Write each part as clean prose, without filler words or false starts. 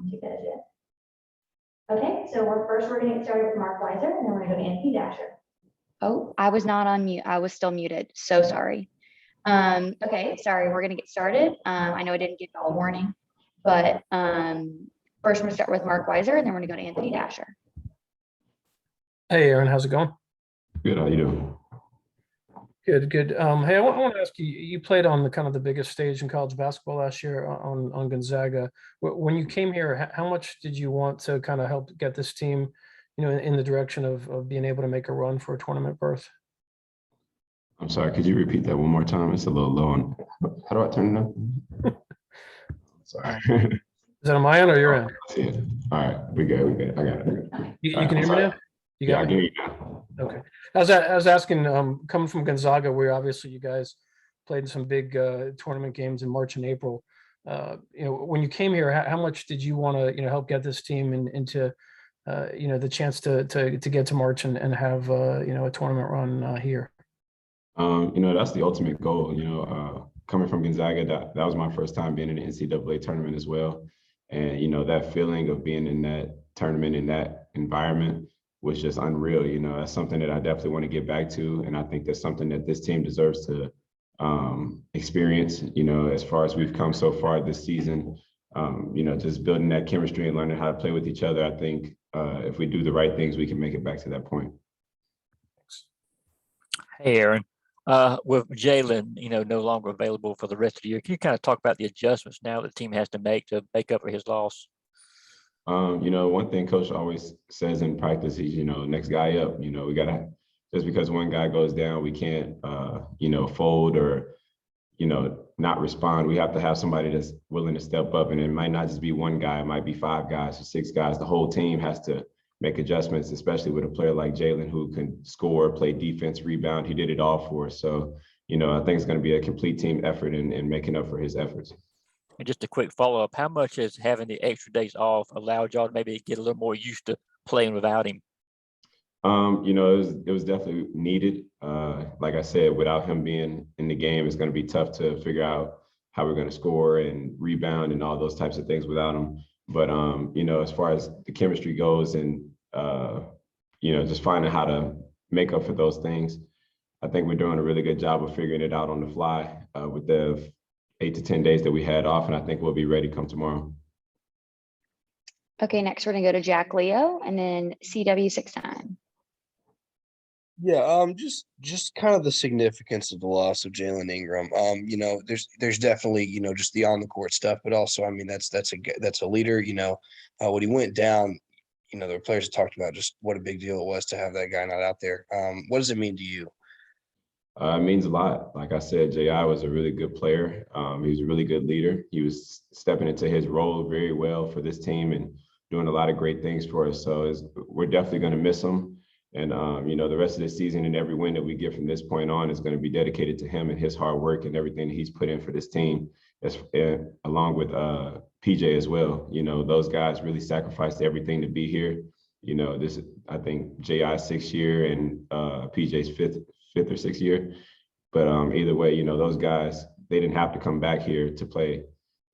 too good yet. Okay, so we're going to get started with Mark Weiser, and then we're going to go to Anthony Dasher. Oh, I was not on mute. I was still muted. So sorry. Okay, sorry. We're going to get started. I know I didn't give y'all a warning, but first we're going to start with Mark Weiser, and then we're going to go to Anthony Dasher. Hey, Aaron, how's it going? Good. How you doing? Good, good. Hey, I want to ask you. You played on the kind of the biggest stage in college basketball last year on Gonzaga. When you came here, how much did you want to kind of help get this team, in the direction of being able to make a run for a tournament berth? I'm sorry. Could you repeat that one more time? It's a little low. How do I turn it up? Sorry. Is that on my end or your end? Yeah. All right. We good. I got it. You can hear me now? You got I me? can hear you now. Okay. I was asking, coming from Gonzaga, where obviously you guys played in some big tournament games in March and April. When you came here, how much did you want to, help get this team into, the chance to get to March and have, a tournament run here? That's the ultimate goal. Coming from Gonzaga, that was my first time being in an NCAA tournament as well. And, that feeling of being in that tournament, in that environment, was just unreal. That's something that I definitely want to get back to. And I think that's something that this team deserves to experience, as far as we've come so far this season, just building that chemistry and learning how to play with each other. I think if we do the right things, we can make it back to that point. Hey, Aaron. With Jalen, no longer available for the rest of the year, can you kind of talk about the adjustments now the team has to make up for his loss? One thing Coach always says in practice is, next guy up. We gotta, just because one guy goes down, we can't, fold or, not respond. We have to have somebody that's willing to step up, and it might not just be one guy. It might be 5 guys or 6 guys. The whole team has to make adjustments, especially with a player like Jalen who can score, play defense, rebound. He did it all for us. So, I think it's going to be a complete team effort in making up for his efforts. And just a quick follow-up, how much has having the extra days off allowed y'all to maybe get a little more used to playing without him? It was definitely needed. Like I said, without him being in the game, it's going to be tough to figure out how we're going to score and rebound and all those types of things without him. But, as far as the chemistry goes and, just finding how to make up for those things, I think we're doing a really good job of figuring it out on the fly with the 8 to 10 days that we had off, and I think we'll be ready come tomorrow. Okay, next we're gonna go to Jack Leo and then CW69. Yeah, just kind of the significance of the loss of Jalen Ingram. There's definitely, just the on the court stuff, but also, that's a leader. When he went down, the players have talked about just what a big deal it was to have that guy not out there. What does it mean to you? It means a lot. Like I said, J.I. was a really good player. He was a really good leader. He was stepping into his role very well for this team and doing a lot of great things for us. So we're definitely going to miss him. And, the rest of the season and every win that we get from this point on is going to be dedicated to him and his hard work and everything that he's put in for this team, along with PJ as well. Those guys really sacrificed everything to be here. I think J.I.'s 6th year and PJ's fifth or 6th year. But either way, those guys, they didn't have to come back here to play.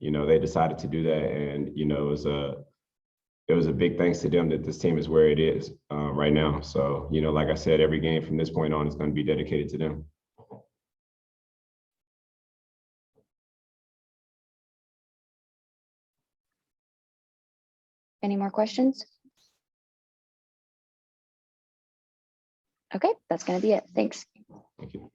They decided to do that. And, it was a big thanks to them that this team is where it is right now. So, like I said, every game from this point on is going to be dedicated to them. Any more questions? Okay, that's gonna be it. Thanks. Thank you.